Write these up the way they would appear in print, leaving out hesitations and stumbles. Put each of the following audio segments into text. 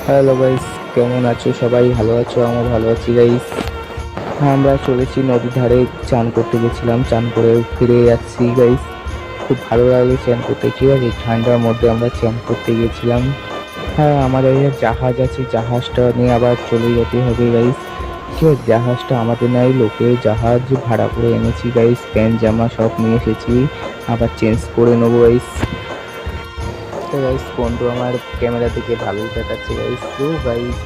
Hello guys, কেমন আছো সবাই? ভালো আছো? আমার ভালো আছি গাইস। হ্যাঁ, আমরা চলেছি নদীর ধারে, চান করতে গেছিলাম, চান করে ফিরে যাচ্ছি গাইস। খুব ভালো লাগলো চান করতে, ঠিক আছে? ঠান্ডার মধ্যে আমরা চান করতে গেছিলাম। হ্যাঁ, আমাদের জাহাজ আছে, জাহাজটা নিয়ে আবার চলে যেতে হবে গাইস। ঠিক আছে, জাহাজটা আমাদের নয়, লোকের জাহাজ ভাড়া করে এনেছি গাইস। প্যান্ট জামা সব নিয়ে এসেছি, আবার চেঞ্জ করে নেবো গাইস। তো গাইস, বন্ধু আমার ক্যামেরা থেকে ভালোই দেখাচ্ছে গাইস। তো গাইস,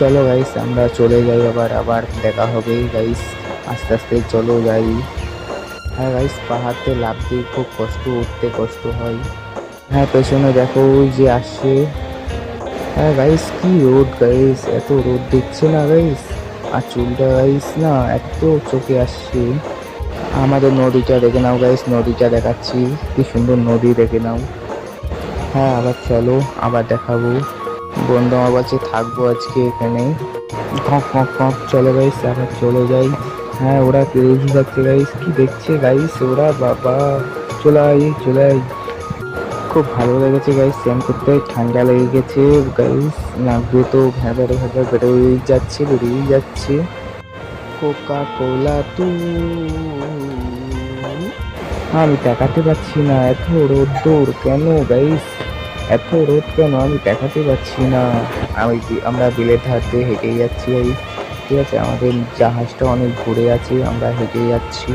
চলো গাইস আমরা চলে যাই, আবার আবার দেখা হবে গাইস। আস্তে আস্তে চলো যাই। হ্যাঁ গাইস, পাহাড়তে লাফ দিয়ে খুব কষ্ট, উঠতে কষ্ট হয়। হ্যাঁ, পেছনে দেখো ওই যে আসছে। হ্যাঁ গাইস, কি রোদ গাইস, এত রোদ দেখছে না গাইস। আর চুলটা গাইস না এত চোখে আসছে। আমাদের নদীটা দেখে নাও গাইস, নদীটা দেখাচ্ছি, কি সুন্দর নদী দেখে নাও। হ্যাঁ, আবার চলো, আবার দেখাবো। বন্ধু আমার বলছে থাকবো আজকে এখানে। কক কক কক, চলো গাইস আবার চলে যাই। হ্যাঁ, ওরা পেরেছি যাচ্ছে গাইস, কি দেখছে গাইস ওরা, বাবা। চলে আই, চলে আই। খুব ভালো লেগেছে গাইস স্নান করতে, ঠান্ডা লেগে গেছে গাইস। নাক দিয়ে তো ভেড়া ভেড়া বেরিয়ে যাচ্ছে। কোকা কোলা তু, আমি দেখাতে পাচ্ছি না, এত রোদ্দুর কেন গাইস? এত রোদ কেন, আমি দেখাতে পাচ্ছি না। আমরা বিলের ধার দিয়ে হেঁটে যাচ্ছি গাইস। ঠিক আছে, আমাদের জাহাজটা অনেক ঘুরে আছে, আমরা হেঁটে যাচ্ছি।